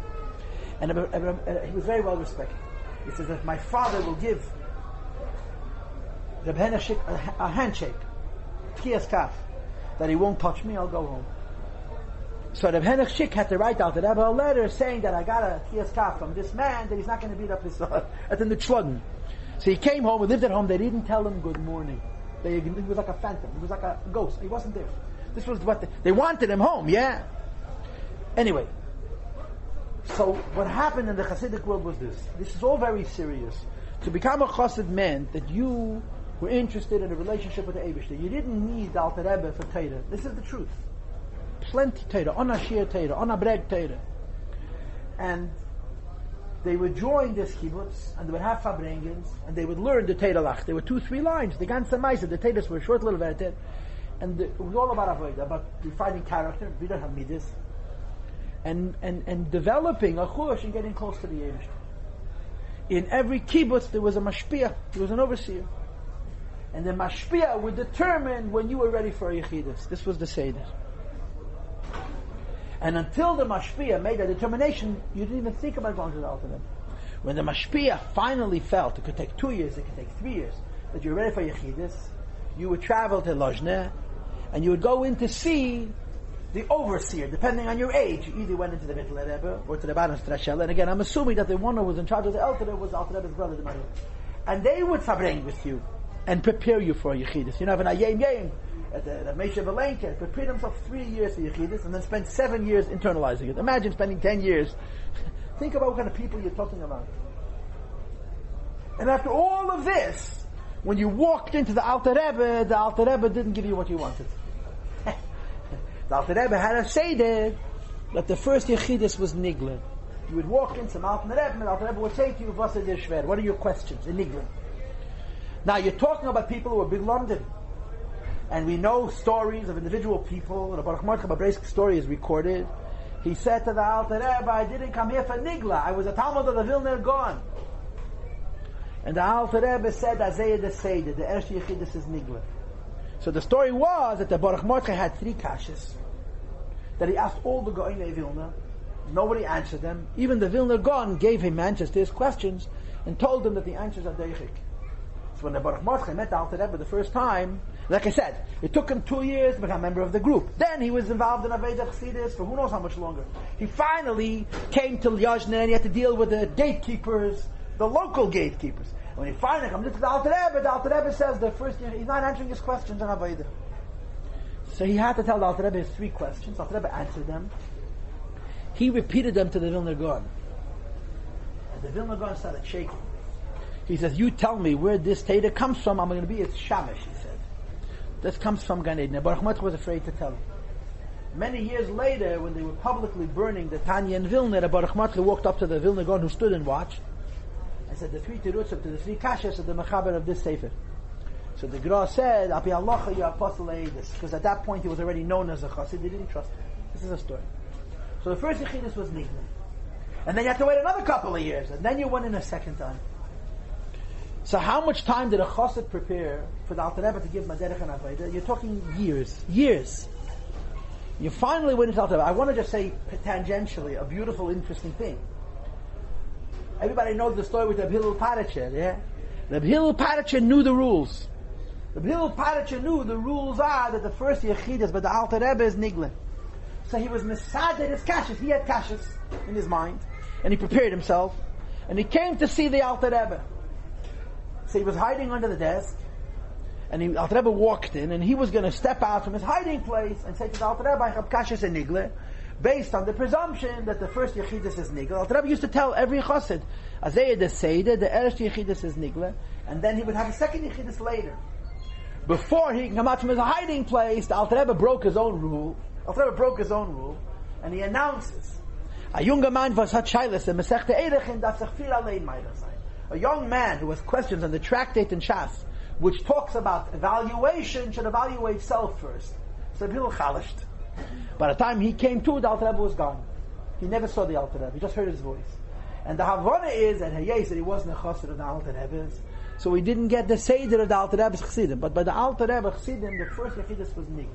And he was very well respected. He says that my father will give the Henach a handshake, Tkias Kaf, that he won't touch me, I'll go home. So the Henach Shik had to write out to Rebbe a letter saying that I got a Tkias Kaf from this man that he's not going to beat up his son at the Nitzlodden. So he came home, he lived at home, they didn't tell him good morning. He was like a phantom, he was like a ghost, he wasn't there. This was what they wanted him home, yeah. Anyway, so what happened in the Hasidic world was this. This is all very serious. To become a Chassid meant that you were interested in a relationship with the Eibishter. You didn't need the Alter Rebbe for Torah. This is the truth. Plenty Torah, on a Shir Torah, on a Breg Torah. And they would join this kibbutz, and they would have fabrengens, and they would learn the Torah Lach. There were 2-3 lines. The ganze Meise, the Torahs were short little verted. And it was all about avodah, about refining character, Bidar Hamidis, and developing a chush and getting close to the Eibishter. In every kibbutz there was a mashpia, there was an overseer. And the mashpia would determine when you were ready for a yechidus. This was the seder. And until the mashpia made a determination, you didn't even think about going to the Alter Rebbe. When the mashpia finally felt, it could take 2 years, it could take 3 years, that you're ready for yechidus, you would travel to Lozhne, and you would go in to see the overseer, depending on your age. You either went into the Mittler Rebbe or to the Baron Strashel. And again, I'm assuming that the one who was in charge of the Alter Rebbe was Alter Rebbe's brother, the Mario. And they would fabreng with you and prepare you for Yechidus. You know, have an Ayem at the Mesha Belenke, prepare themselves 3 years for Yechidus and then spend 7 years internalizing it. Imagine spending 10 years. Think about what kind of people you're talking about. And after all of this, when you walked into the Alter Rebbe didn't give you what you wanted. The Alter Rebbe had a seder that the first Yechidus was Nigle. You would walk in some Alter Rebbe, and the Alter Rebbe would say to you, "Was is schwer? What are your questions?" In Nigle. Now you're talking about people who are big London, and we know stories of individual people. The Baruch Mordechai Babreisk's story is recorded. He said to the Alter Rebbe, "I didn't come here for Nigla. I was a Talmud of the Vilna Gaon." And the Alter Rebbe said, "Azayah the Seder, the Ersh Yechidus is Nigla." So the story was that the Baruch Mordechai had 3 kashas that he asked all the Go'inei Vilna. Nobody answered them. Even the Vilna Gaon gave him answers to his questions and told him that the answers are deichik. So when the Baruch Mordechai met the Alter Rebbe the first time, like I said, it took him 2 years to become a member of the group. Then he was involved in Aveda Chassidus for who knows how much longer. He finally came to Yajna and he had to deal with the gatekeepers, the local gatekeepers. When he finally comes to the Alter Rebbe says the first year he's not answering his questions on Aveda. So he had to tell the Alter Rebbe his 3 questions. The Alter Rebbe answered them. He repeated them to the Vilna Gaon. And the Vilna Gaon started shaking. He says, you tell me where this Teda comes from, I'm going to be its Shamash, he said. This comes from Gan Eden. Baruch Mordechai was afraid to tell him. Many years later, when they were publicly burning the Tanya in Vilna, Baruch Mordechai walked up to the Vilna Gaon who stood and watched. I said, the 3 Terutzim to the 3 Kashas of the Mechaber of this Sefer. So the Gra said, Api Allah, you apostle Eidus. Because at that point he was already known as a Chassid, they didn't trust him. This is a story. So the first Yechidus was Nigla. And then you have to wait another couple of years, and then you went in a second time. So how much time did a Chassid prepare for the Alter Rebbe to give Maderech and Aveda? You're talking years. Years. You finally went into Alter Rebbe. I want to just say tangentially a beautiful, interesting thing. Everybody knows the story with Rabbi Hillel Paracher, yeah? Rabbi Hillel Paracher knew the rules. Rabbi Hillel Paracher knew the rules are that the first Yechidus, but the Alter Rebbe is Nigla. So he was misaded his kashas. He had kashas in his mind, and he prepared himself, and he came to see the Alter Rebbe. So he was hiding under the desk, and the Alter Rebbe walked in, and he was going to step out from his hiding place and say to the Alter Rebbe, I have kashas and Nigla, based on the presumption that the first Yechidus is Nigla. Alter Rebbe used to tell every chassid, Azayah the Seder, the first Yechidus is Nigla, and then he would have a second Yechidus later. Before he can come out from his hiding place, the Alter Rebbe broke his own rule. Alter Rebbe broke his own rule, and he announces, a young man was hat shayles in Masechta Erechin darf sich viel allein meiner sein. A young man who has questions on the tractate in Shas, which talks about evaluation, should evaluate self first. So Bill chalished. By the time he came to, the Alter Rebbe was gone. He never saw the Alter Rebbe. He just heard his voice. And the Havana is that said he wasn't a chassid of the Alter Rebbe's, so he didn't get the Seder of the Alter Rebbe's chassidim. But by the Alter Rebbe chassidim, the first Yechidus was Nigla.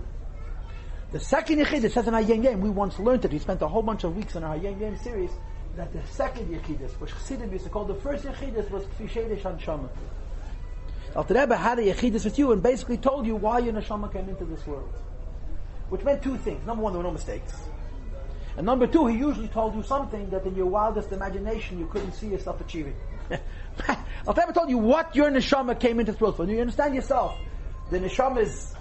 The second Yechidus says in our Hayom Yom, we once learned it. We spent a whole bunch of weeks in our Hayom Yom series, that the second Yechidus, which Chassidim used to call the first Yechidus, was Kfi Sheidish Hanshama. Alter Rebbe had a Yechidus with you and basically told you why your Neshama came into this world. Which meant 2 things. Number 1, there were no mistakes. And number 2, he usually told you something that in your wildest imagination you couldn't see yourself achieving. Alter Rebbe told you what your Neshama came into this world for. You understand yourself. The Neshama is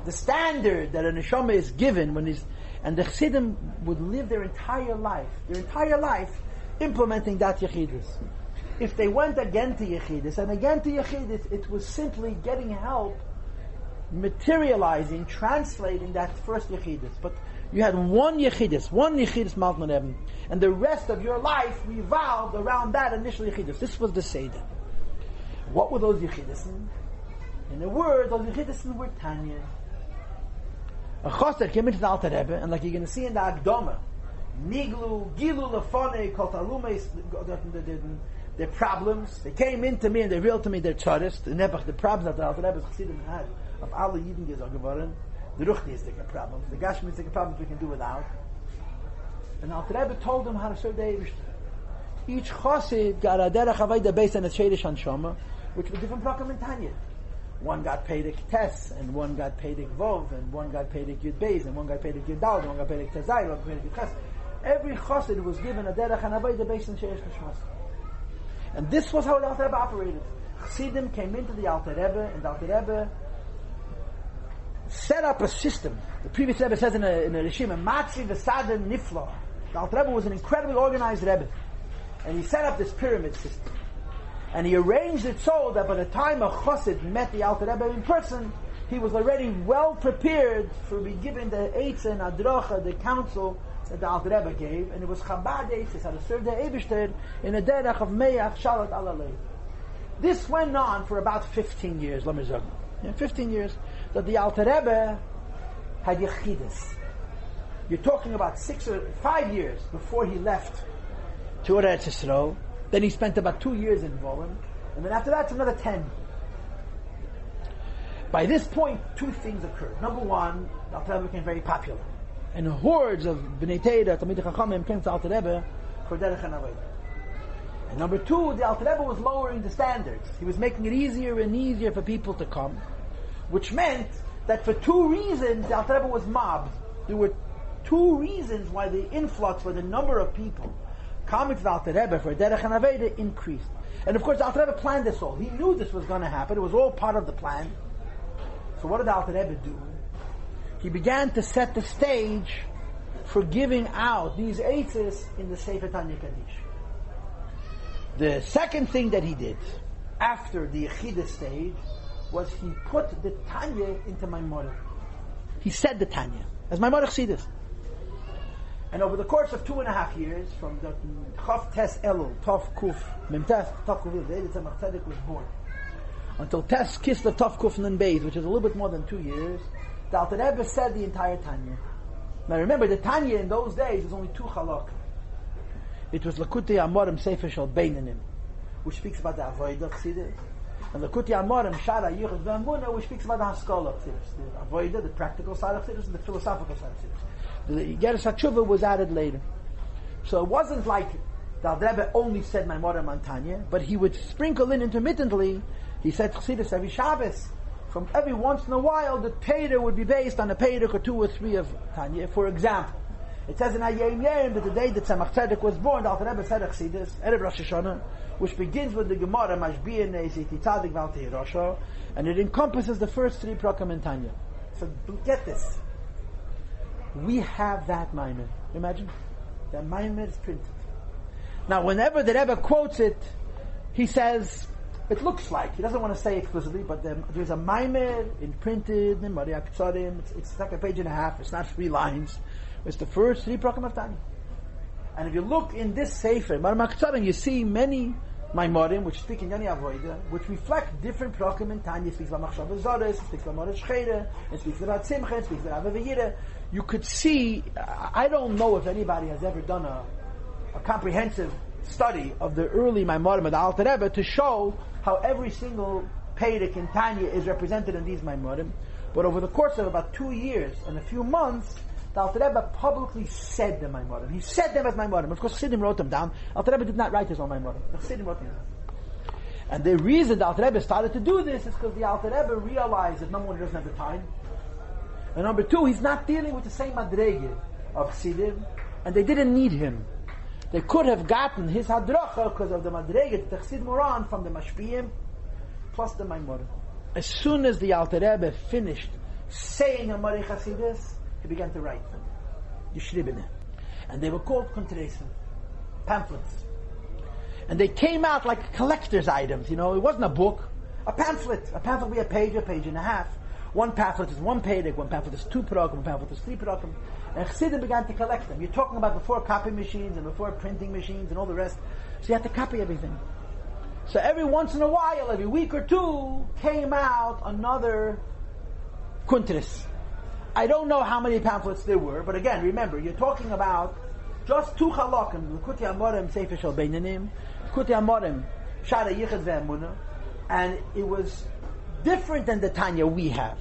the standard that a Neshama is given when he's... And the Chassidim would live their entire life implementing that Yechidus. If they went again to Yechidus, it was simply getting help, materializing, translating that first Yechidus. But you had one Yechidus Maltman Eben, and the rest of your life revolved around that initial Yechidus. This was the Seder. What were those Yechidus? In a word, those Yechidus were Tanya. A chassid came into the Alter Rebbe, and like you're going to see in the Akdama, Niglu, Gilu, Lefone, Kotalumes, their problems, they came into me and they revealed to me their tzaddis, the problems that the Alter Rebbe's chassidim had, of alle Yidden gesagt geworden, the Ruchnistic problems, the Gashmistic problems we can do without. And Alter Rebbe told them how to serve the Eibishter. Each chassid got a derech avayda based on a Sheidish Hanshama, which was different program in Tanya. One got paid a Tes, and one got paid a Vov, and one got paid a Yud Beis, and one got paid a Yud Dal, and one got paid a Tezai, one got paid a Ches. Every chassid was given a derech and avayda based on Sheidish Nishmas. And this was how the Alter Rebbe operated. Chassidim came into the Alter Rebbe, and the Alter Rebbe set up a system. The previous Rebbe says in a Rishim, Matzi v'sadem nifla. The Alter Rebbe was an incredibly organized Rebbe. And he set up this pyramid system. And he arranged it so that by the time a chassid met the Alter Rebbe in person, he was already well prepared for being given the Eitzah and Adracha, the counsel that the Alter Rebbe gave, and it was Chabad Eitzah, how to serve the Eibishter in a derech of Me'ach Shalat Alalei. This went on for about 15 years, let me say. 15 years, that the Alter Rebbe had Yechidus. You're talking about 6 or 5 years before he left to Eretz Yisrael. Then he spent about 2 years in Volin, and then after that, it's another 10. By this point, 2 things occurred. Number 1, the Alter Rebbe became very popular. And hordes of Bnei Teira, Talmidei Chachamim, came to Alter Rebbe for Derech and Avodah. And number two, the Alter Rebbe was lowering the standards. He was making it easier and easier for people to come, which meant that for two reasons, the Alter Rebbe was mobbed. There were two reasons why the influx, or the number of people coming to the Alter Rebbe for Derech and Avodah increased. And of course, the Alter Rebbe planned this all. He knew this was going to happen. It was all part of the plan. So what did the Alter Rebbe do? He began to set the stage for giving out these eitzes in the Sefer Tanya Kaddish. The second thing that he did after the Yechida stage was he put the Tanya into Maimorah. He said the Tanya as Maimorah Chassidus. And over the course of 2.5 years, from the Chav Tes Elul, Tov Kuf, Mem Tes, Tov Kuf, the Eretz Tzemach Tzedek was born, until Tes Kislev Tov Kuf Nun Beis, which is a little bit more than 2 years, the Alter Rebbe said the entire Tanya. Now remember, the Tanya in those days was only 2 halakha. It was Lakutei Amorim Sefer Shel Beinanim, which speaks about the Avodah Chassidus, and Lakutei Amorim Shara Yichud Ve'Emunah, which speaks about the Haskalah Chassidus, the Avodah, the practical side of Chassidus, and the philosophical side of Chassidus. The Geras HaTshuva was added later. So it wasn't like the Alter Rebbe only said Maimorim on Tanya, but he would sprinkle in intermittently. He said Chassidus every Shabbos. From every once in a while, the Peder would be based on a Peder or 2 or 3 of Tanya. For example, it says in Hayom Yom that the day that Tzemach Tzedek was born, the Alter Rebbe said Chassidus, Erev Rosh Hashanah, which begins with the Gemara, Mashbiya Ne'esiti Tzadik Valtei Rosha, and it encompasses the first 3 prakim in Tanya. So get this. We have that Maimer. Imagine. That Maimer is printed. Now, whenever the Rebbe quotes it, he says, it looks like, he doesn't want to say explicitly, but there's a Maimer in printed, in Maria Ketzarim, it's like a page and a half, it's not 3 lines. It's the first 3 prakim of Tanya. And if you look in this Sefer, Maria Ketzarim, you see many Maimorim, which speak in Yani Avodah, which reflect different prakim in Tanya. It speaks about Machshav Zoros, it speaks about Moresh Cheder, it speaks about Simcha, it speaks about Avavayira. You could see, I don't know if anybody has ever done a comprehensive study of the early Maimorim of the Alter Rebbe to show how every single Peirik in Tanya is represented in these Maimorim. But over the course of about 2 years and a few months, the Alter Rebbe publicly said the Maimorim. He said them as Maimorim. Of course, Chassidim wrote them down. Alter Rebbe did not write his own Maimorim. The Chassidim wrote them down. And the reason the Alter Rebbe started to do this is because the Alter Rebbe realized that number one, he doesn't have the time. And number two, he's not dealing with the same madrege of Chassidim, and they didn't need him. They could have gotten his hadracha because of the madrege that the Chassidim were on from the Mashpiyim plus the Maimorim. As soon as the Alter Rebbe finished saying Amari Chassidus, he began to write them. Yishribene. And they were called Kontresen, pamphlets. And they came out like collector's items, it wasn't a book, a pamphlet. A pamphlet would be a page and a half. One pamphlet is 1 page, one pamphlet is 2 prakim, one pamphlet is 3 prakim. And Chassidim began to collect them. You're talking about before copy machines and before printing machines and all the rest. So you had to copy everything. So every once in a while, every week or 2, came out another kuntris. I don't know how many pamphlets there were, but again, remember, you're talking about just 2 halakim, Lakutei Amorim Sefer Shel Beinanim, Lakutei Amorim Shara Yichud Ve'Emunah, and it was different than the Tanya we have.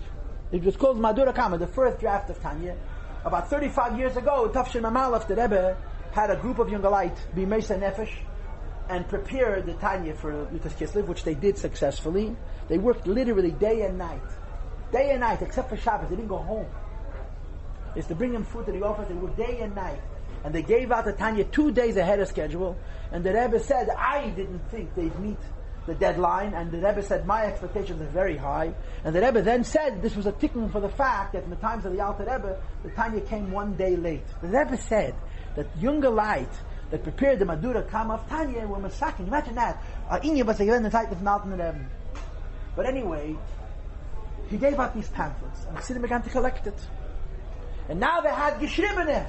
It was called Madura Kama, the first draft of Tanya. About 35 years ago, Tafshin Mamalaf, the Rebbe, had a group of Yungalite be Meisa Nefesh and prepare the Tanya for Yutas Kislev, which they did successfully. They worked literally day and night. Day and night, except for Shabbos. They didn't go home. It's to bring them food to the office. They worked day and night. And they gave out the Tanya 2 days ahead of schedule. And the Rebbe said, I didn't think they'd meet the deadline. And the Rebbe said, my expectations are very high. And the Rebbe then said, this was a tikkun for the fact that in the times of the Alter Rebbe, the Tanya came 1 day late. The Rebbe said that younger light that prepared the Madura Kama of Tanya were masaking. Imagine that. But anyway, he gave out these pamphlets, and Chassidim began to collect it. And now they had Geshribene.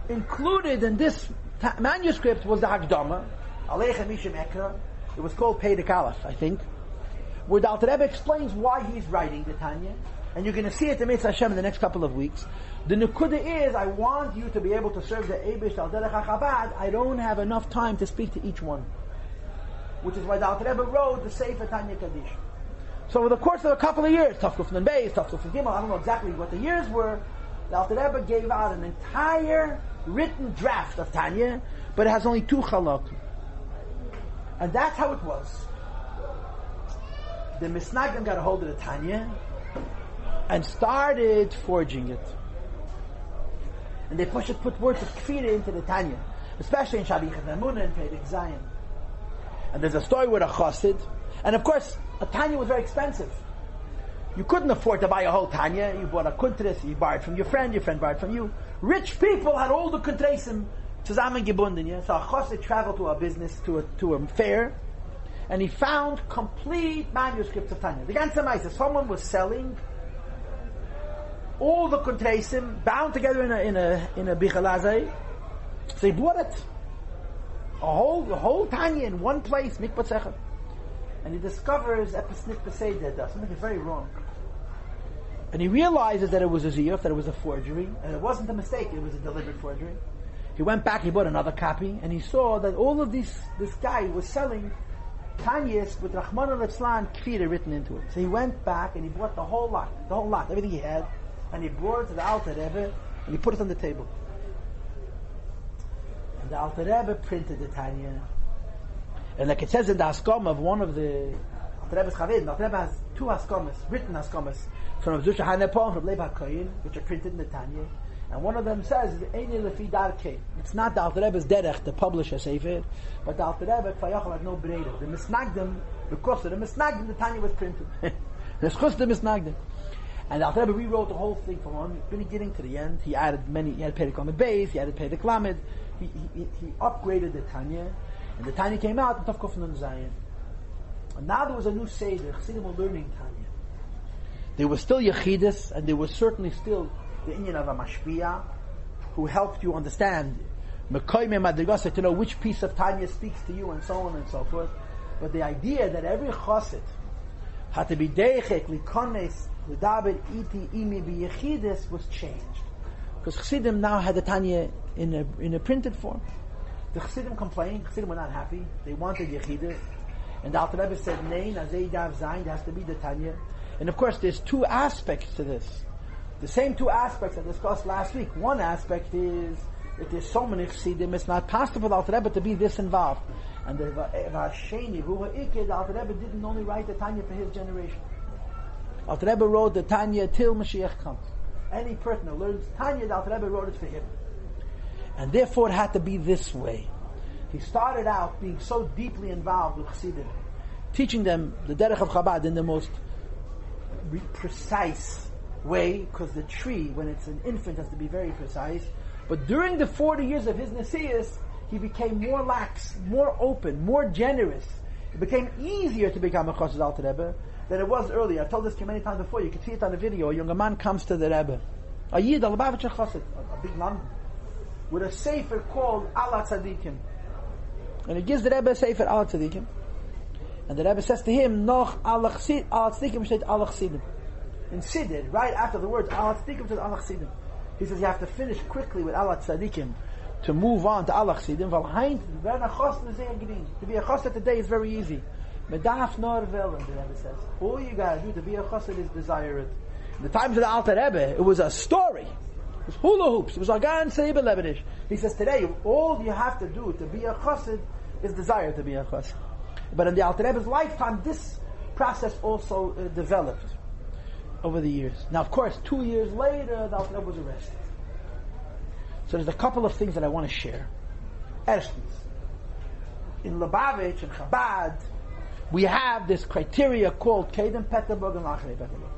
Included in this manuscript was the Hakdama, Aleichem Mishim Ekra. It was called Peirik Aleph, I think, where the Alter Rebbe explains why he's writing the Tanya. And you're going to see it in Mitzvah Hashem in the next couple of weeks. The Nekuda is, I want you to be able to serve the Eibush Al Derech HaChabad. I don't have enough time to speak to each one. Which is why the Alter Rebbe wrote the Sefer Tanya Kaddish. So over the course of a couple of years, Tafkuf Nun Beis, Tafkuf Gimel, I don't know exactly what the years were, the Alter Rebbe gave out an entire written draft of Tanya, but it has only 2 halakim. And that's how it was. The Misnagdim got a hold of the Tanya and started forging it. And they put words of kfira into the Tanya, especially in Shabichat Emunah and Perek Zayin. And there's a story with a chassid, and of course, a Tanya was very expensive. You couldn't afford to buy a whole Tanya. You bought a kuntres, you borrowed from your friend borrowed from you. Rich people had all the kuntresim zusammengebunden. Yeah? So a chassid traveled to a business, to a fair, and he found complete manuscripts of Tanya. The ganze Meise, someone was selling all the kuntresim bound together in a bichalazai. So he bought it. A whole Tanya in one place, mikvat sechet. And he discovers something is very wrong. And he realizes that it was a ziyuf, that it was a forgery, and it wasn't a mistake, it was a deliberate forgery. He went back, he bought another copy, and he saw that all of this guy was selling Tanyas with Rahman al-Islam kfira written into it. So he went back and he bought the whole lot, everything he had, and he brought it to the Alter Rebbe, and he put it on the table. And the Alter Rebbe printed the Tanya. And like it says in the Haskam of one of the Alter Rebbe's Chavidim, the Alter Rebbe has 2 Haskamas, written Haskamas, from Zusha Hanepon and from Leib HaKoyin, which are printed in the Tanya. And one of them says, Eini Lefi Darkei. It's not the Alter Rebbe's derech to publish a sefer, but the Alter Rebbe Kfayachal had no breda. The Misnagdim, because of the Misnagdim, the Tanya was printed. The Schus the Misnagdim. And the Alter Rebbe rewrote the whole thing from one beginning to the end. He had Perek on the base, he added Perek Lamed, he upgraded the Tanya. And the Tanya came out in Tavkuf Nun Zayin. And now there was a new Seder. Chassidim were learning Tanya. There was still Yechidus, and there was certainly still the Inyan of a Mashpia, who helped you understand Mekoyme Madrigasa, to know which piece of Tanya speaks to you, and so on and so forth. But the idea that every Chassid had to be Deichek, Likones, L'daber, Iti, Imi, B'Yechidus was changed. Because Chassidim now had the Tanya in a printed form. The Chassidim complained. Chassidim were not happy. They wanted Yechidus. And the Alter Rebbe said, Nein, Azei Dav Zayin, there has to be the Tanya. And of course, there's 2 aspects to this. The same 2 aspects I discussed last week. One aspect is that there's so many Chassidim, it's not possible for the Alter Rebbe to be this involved. And the Vasheni, the Alter Rebbe didn't only write the Tanya for his generation. Alter Rebbe wrote the Tanya till Mashiach comes. Any person who learns Tanya, the Alter Rebbe wrote it for him. And therefore it had to be this way. He started out being so deeply involved with Chassidim, teaching them the derech of Chabad in the most precise way, because the tree, when it's an infant, has to be very precise. But during the 40 years of his Nesius, he became more lax, more open, more generous. It became easier to become a Chassid Alter Rebbe than it was earlier. I told this to you many times before. You can see it on the video. A younger man comes to the Rebbe, a Yid, a Lubavitcher Chassid, a big man, with a sefer called Ala Tzadikim. And he gives the Rebbe a sefer Ala Tzadikim. And the Rebbe says to him, Noch Ala Tzadikim steht Ala Chassidim. In Siddur, right after the words Ala Tzadikim says Ala Chassidim. He says you have to finish quickly with Ala Tzadikim to move on to Ala Chassidim. To be a Chassid today is very easy. Medaf nor velen, the Rebbe says. All you gotta do to be a Chassid is desire it. In the times of the Alter Rebbe, it was a story. It was hula hoops. It was Agan Seiber Lebedish. He says today, all you have to do to be a Chassid is desire to be a Chassid. But in the Alter Rebbe's lifetime, this process also developed over the years. Now, of course, 2 years later, the Alter Rebbe was arrested. So there's a couple of things that I want to share. Erstens, in Lubavitch and Chabad, we have this criteria called Kedem Peterburg and Lachnei Peterburg.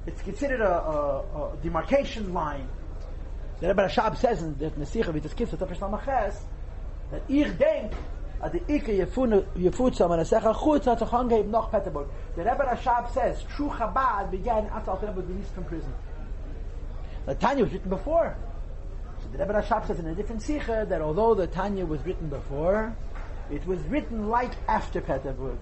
It's considered a demarcation line. The Rebbe Rashab says in the Nesicha Vitas Kitzah Tafresh Lamaches that ich denk at the Ike Yefutza Manasecha Chutza Tzachon Geib Noch Peterburg. The Rebbe Rashab says true Chabad began after Alter Rebbe was released from prison. The Tanya was written before. So the Rebbe Rashab says in a different Sicha that although the Tanya was written before, it was written like after Peterburg.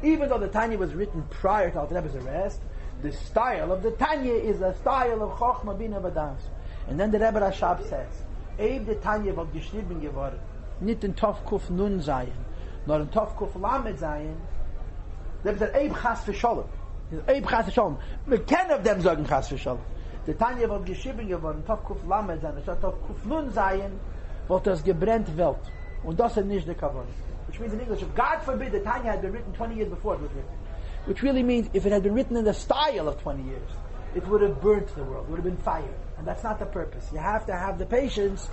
Even though the Tanya was written prior to Alter Rebbe's arrest, the style of the Tanya is a style of Chochma Bina Badas. And then the Rebbe Rashab says, Eib the Tanya wird geschrieben geworden, nicht in Tov Kuf Nun Zayin, nor in Tov Kuf Lamed Zayin. The Rebbe said, Eib Chas V'Sholem. Eib Chas V'Sholem. We can of them sagen Chas V'Sholem. The Tanya wird geschrieben geworden, Tov Kuf Lamed, and Tov Kuf Nun Zayin, wird das gebrennt Welt. Und das ist nicht der Kavon. Which means in English, if God forbid the Tanya had been written 20 years before it was written, which really means if it had been written in the style of 20 years, it would have burnt the world, it would have been fire. And that's not the purpose. You have to have the patience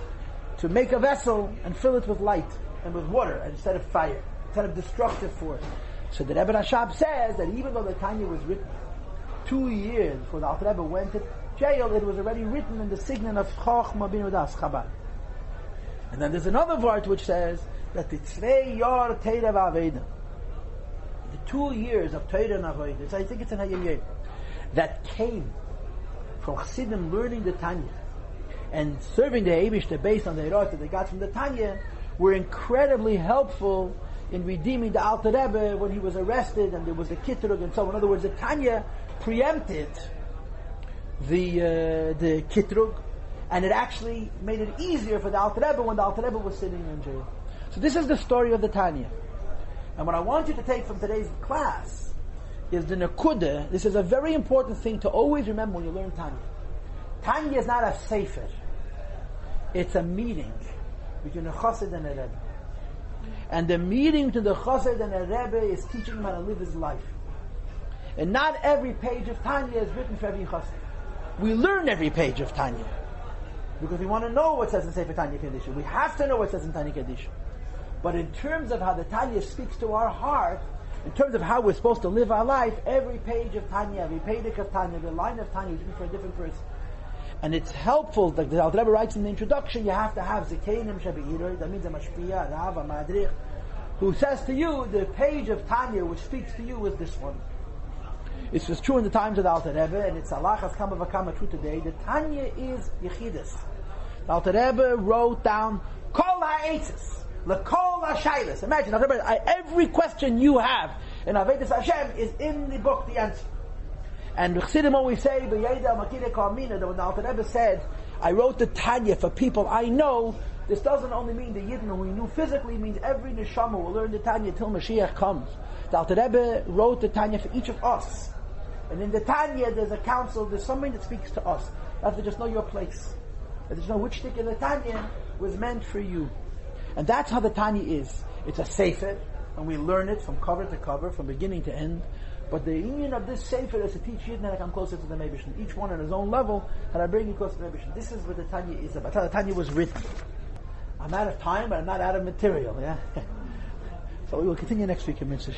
to make a vessel and fill it with light and with water instead of fire, instead of destructive force. So the Rebbe Rashab says that even though the Tanya was written 2 years before the Alter Rebbe went to jail, it was already written in the signet of Chochma bin Udas Chabad. And then there's another word which says that the Tzvei Yor Teira V'Aveda, the 2 years of Teira and Aveda, I think it's in Hayim Yeh, that came from Chassidim learning the Tanya and serving the Eibishter based on the Eirot that they got from the Tanya, were incredibly helpful in redeeming the Alter Rebbe when he was arrested and there was a Kitrug and so on. In other words, the Tanya preempted the Kitrug, and it actually made it easier for the Alter Rebbe when the Alter Rebbe was sitting in jail. So this is the story of the Tanya. And what I want you to take from today's class is the Nekuda. This is a very important thing to always remember when you learn Tanya. Tanya is not a sefer. It's a meeting between a chassid and a rebbe. And the meeting between the chassid and a rebbe is teaching him how to live his life. And not every page of Tanya is written for every chassid. We learn every page of Tanya because we want to know what says in Sefer Tanya Kedisha. We have to know what says in Tanya Kedisha. But in terms of how the Tanya speaks to our heart, in terms of how we're supposed to live our life, every page of Tanya, every page of Tanya, every line of Tanya is written for a different person. And it's helpful, like the Alter Rebbe writes in the introduction, you have to have Zekenim Shabeiroi, that means a Mashpiyah, a Rav, a Madrich, who says to you, the page of Tanya which speaks to you is this one. It was true in the times of the Alter Rebbe, and it's Alachas Kama Vakama true today. The Tanya is Yechidus. The Alter Rebbe wrote down, Kol HaEtzes, L'Kol HaShailas. Imagine, every question you have in Avedis Hashem is in the book, the answer. And the Chassidim always say, that when the Alter Rebbe said, I wrote the Tanya for people I know, this doesn't only mean the Yidden who he knew physically, it means every Neshama will learn the Tanya till Mashiach comes. The Alter Rebbe wrote the Tanya for each of us. And in the Tanya, there's a counsel, there's something that speaks to us. You have to just know your place. You have to just know which stick in the Tanya was meant for you. And that's how the Tanya is. It's a sefer, and we learn it from cover to cover, from beginning to end. But the union of this sefer is to teach Yidden how to come closer to the Meibishn. Each one on his own level, how to bring you closer to the Meibishn. This is what the Tanya is about. That's how the Tanya was written. I'm out of time, but I'm not out of material. Yeah. So we will continue next week in Mitzvah.